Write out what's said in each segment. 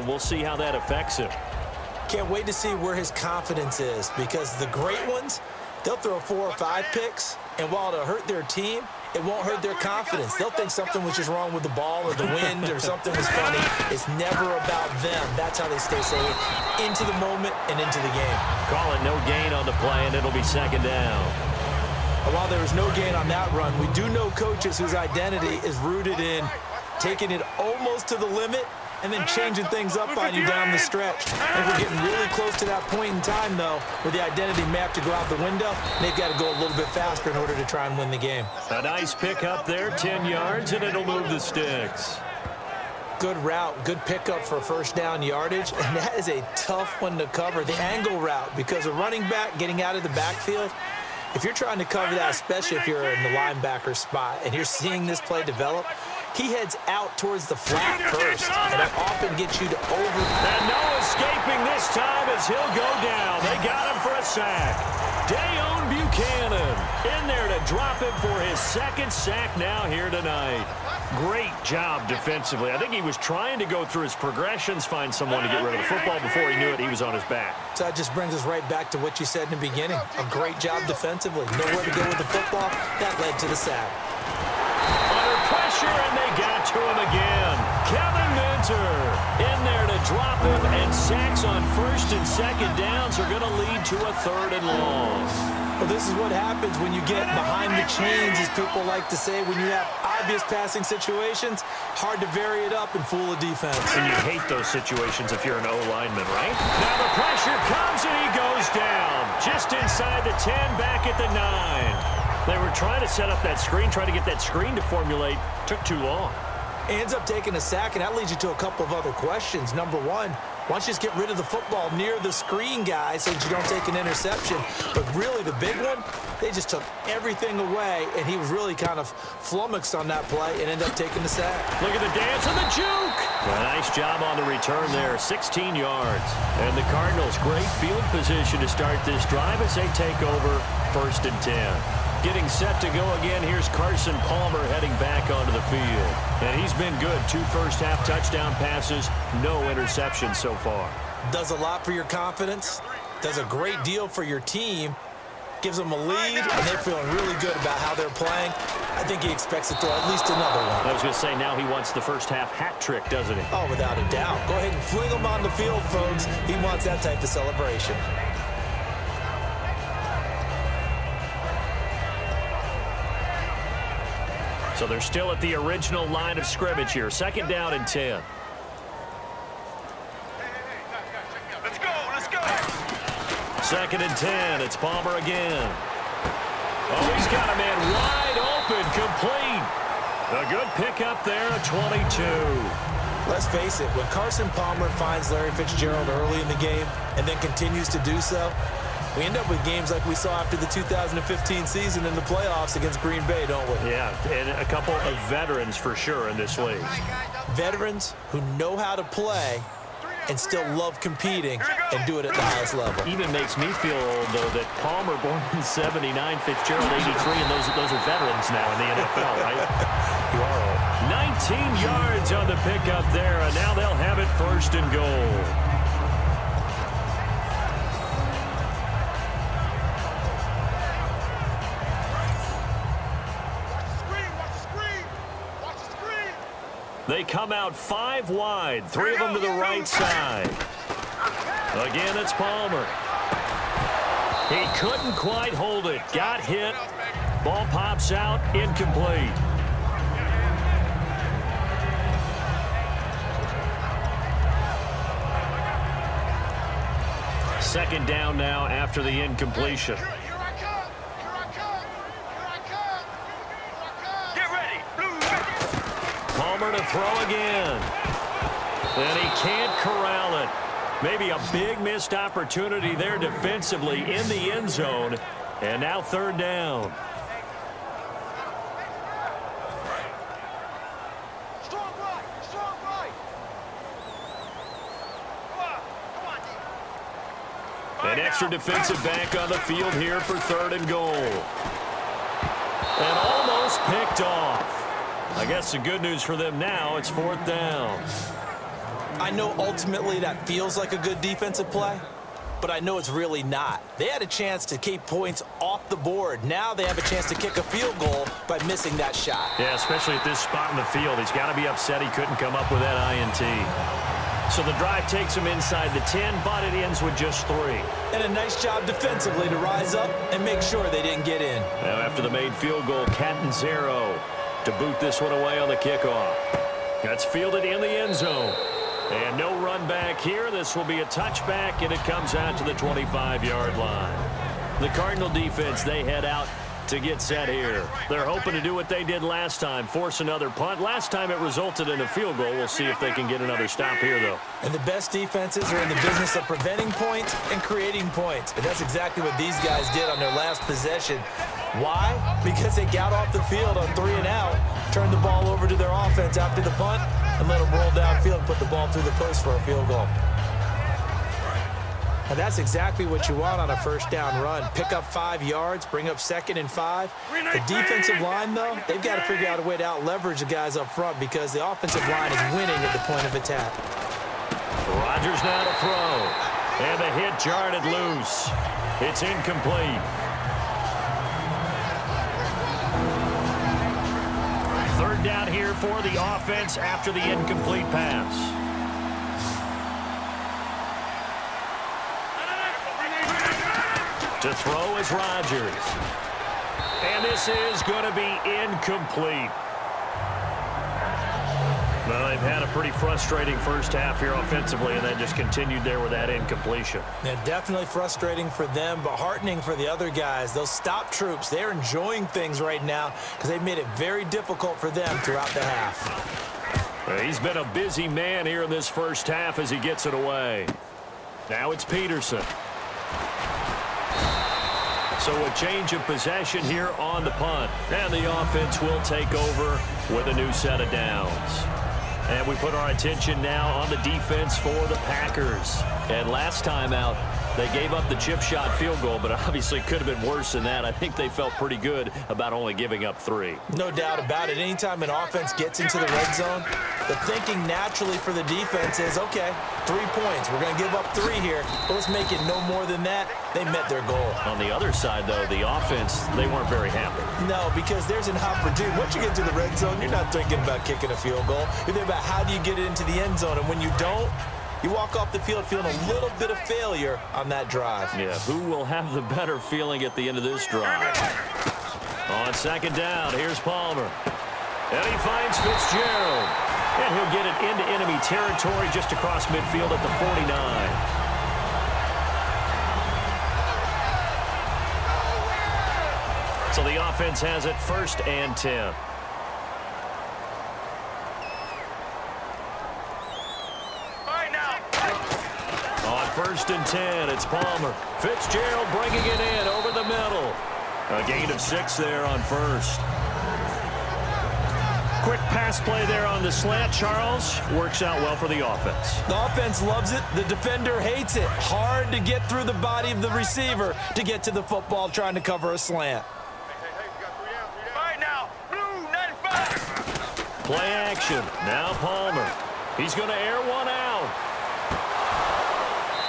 we'll see how that affects him. Can't wait to see where his confidence is, because the great ones, they'll throw 4 or 5 picks, and while it'll hurt their team, it won't hurt their confidence. They'll think something was just wrong with the ball or the wind or something was funny. It's never about them. That's how they stay safe into the moment and into the game. Call it no gain on the play, and it'll be second down. And while there was no gain on that run, we do know coaches whose identity is rooted in taking it almost to the limit and then changing things up on you down the stretch. And we're getting really close to that point in time, though, where the identity map to go out the window, and they've got to go a little bit faster in order to try and win the game. A nice pick up there, 10 yards, and it'll move the sticks. Good route, good pickup for first down yardage, and that is a tough one to cover, the angle route, because a running back getting out of the backfield, if you're trying to cover that, especially if you're in the linebacker spot, and you're seeing this play develop, he heads out towards the flat first, and that often gets you to over. And no escaping this time as he'll go down. They got him for a sack. Dayon Buchanan in there to drop him for his second sack now here tonight. Great job defensively. I think he was trying to go through his progressions, find someone to get rid of the football. Before he knew it, he was on his back. So that just brings us right back to what you said in the beginning. A great job defensively. Nowhere to go with the football. That led to the sack. Under pressure, and they got to him again. Kevin Minter in there to drop him, and sacks on first and second downs are going to lead to a third and long. Well, this is what happens when you get behind the chains, as people like to say. When you have obvious passing situations, hard to vary it up and fool a defense. And you hate those situations if you're an O-lineman, right? Now the pressure comes, and he goes down. Just inside the 10, back at the 9. They were trying to set up that screen, trying to get that screen to formulate. Took too long. Ends up taking a sack, and that leads you to a couple of other questions. Number one, why don't you just get rid of the football near the screen guy so that you don't take an interception? But really, the big one, they just took everything away, and he was really kind of flummoxed on that play and ended up taking the sack. Look at the dance and the juke. A nice job on the return there, 16 yards. And the Cardinals, great field position to start this drive as they take over first and 10. Getting set to go again, here's Carson Palmer heading back onto the field. And he's been good. 2 first-half touchdown passes, no interceptions so far. Does a lot for your confidence, does a great deal for your team, gives them a lead, and they're feeling really good about how they're playing. I think he expects to throw at least another one. I was going to say, now he wants the first-half hat trick, doesn't he? Oh, without a doubt. Go ahead and fling him on the field, folks. He wants that type of celebration. So they're still at the original line of scrimmage here. Second down and 10. Let's go, let's go. Second and 10. It's Palmer again. Oh, he's got a man wide open, complete. A good pickup there, a 22. Let's face it, when Carson Palmer finds Larry Fitzgerald early in the game and then continues to do so, we end up with games like we saw after the 2015 season in the playoffs against Green Bay, don't we? Yeah, and a couple of veterans for sure in this league. Veterans who know how to play and still love competing and do it at the highest level. Even makes me feel old, though, that Palmer, born in 79, Fitzgerald 83, and those are veterans now in the NFL, right? You are old. 19 yards on the pickup there, and now they'll have it first and goal. They come out 5 wide, 3 of them to the right side. Again, it's Palmer. He couldn't quite hold it. Got hit. Ball pops out, incomplete. Second down now after the incompletion. Palmer to throw again. And he can't corral it. Maybe a big missed opportunity there defensively in the end zone. And now third down. Strong right, strong right. An extra defensive back on the field here for third and goal. And almost picked off. I guess the good news for them now, it's fourth down. I know ultimately that feels like a good defensive play, but I know it's really not. They had a chance to keep points off the board. Now they have a chance to kick a field goal by missing that shot. Yeah, especially at this spot in the field. He's got to be upset he couldn't come up with that INT. So the drive takes him inside the 10, but it ends with just 3. And a nice job defensively to rise up and make sure they didn't get in. Now after the made field goal, Catanzaro to boot this one away on the kickoff. That's fielded in the end zone. And no run back here. This will be a touchback, and it comes out to the 25-yard line. The Cardinal defense, they head out to get set here. They're hoping to do what they did last time, force another punt. Last time it resulted in a field goal. We'll see if they can get another stop here, though. And the best defenses are in the business of preventing points and creating points. And that's exactly what these guys did on their last possession. Why? Because they got off the field on 3 and out, turned the ball over to their offense after the punt, and let them roll downfield and put the ball through the post for a field goal. And that's exactly what you want on a first down run. Pick up 5 yards, bring up 2nd and 5. The defensive line, though, they've got to figure out a way to out-leverage the guys up front because the offensive line is winning at the point of attack. Rodgers now to throw. And the hit jarred it loose. It's incomplete. Third down here for the offense after the incomplete pass. To throw is Rodgers. And this is going to be incomplete. Well, they've had a pretty frustrating first half here offensively, and then just continued there with that incompletion. Yeah, definitely frustrating for them, but heartening for the other guys. Those stop troops, they're enjoying things right now because they've made it very difficult for them throughout the half. He's been a busy man here in this first half as he gets it away. Now it's Peterson. So a change of possession here on the punt. And the offense will take over with a new set of downs. And we put our attention now on the defense for the Packers. And last time out, they gave up the chip shot field goal, but obviously could have been worse than that. I think they felt pretty good about only giving up 3. No doubt about it. Anytime an offense gets into the red zone, the thinking naturally for the defense is, okay, 3 points. We're going to give up 3 here, but let's make it no more than that. They met their goal. On the other side, though, the offense, they weren't very happy. No, because there's an opportunity. Once you get to the red zone, you're not thinking about kicking a field goal. You're thinking about how do you get it into the end zone, and when you don't, you walk off the field feeling a little bit of failure on that drive. Yeah, who will have the better feeling at the end of this drive? On second down, here's Palmer. And he finds Fitzgerald. And he'll get it into enemy territory just across midfield at the 49. So the offense has it 1st and 10. On 1st and 10, it's Palmer. Fitzgerald bringing it in over the middle. A gain of 6 there on 1st. Quick pass play there on the slant. Charles works out well for the offense. The offense loves it. The defender hates it. Hard to get through the body of the receiver to get to the football trying to cover a slant. Play action. Now Palmer. He's going to air one out.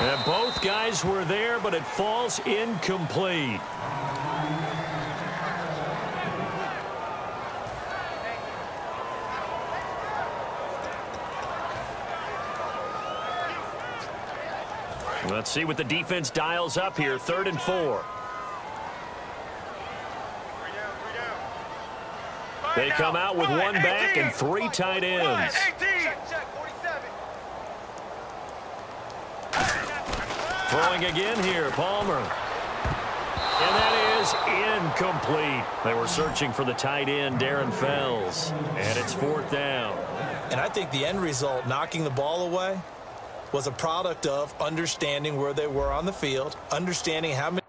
And both guys were there, but it falls incomplete. Let's see what the defense dials up here. 3rd and 4. They come out with 1 back and 3 tight ends. Throwing again here, Palmer. And that is incomplete. They were searching for the tight end, Darren Fells. And it's 4th down. And I think the end result, knocking the ball away, was a product of understanding where they were on the field, understanding how many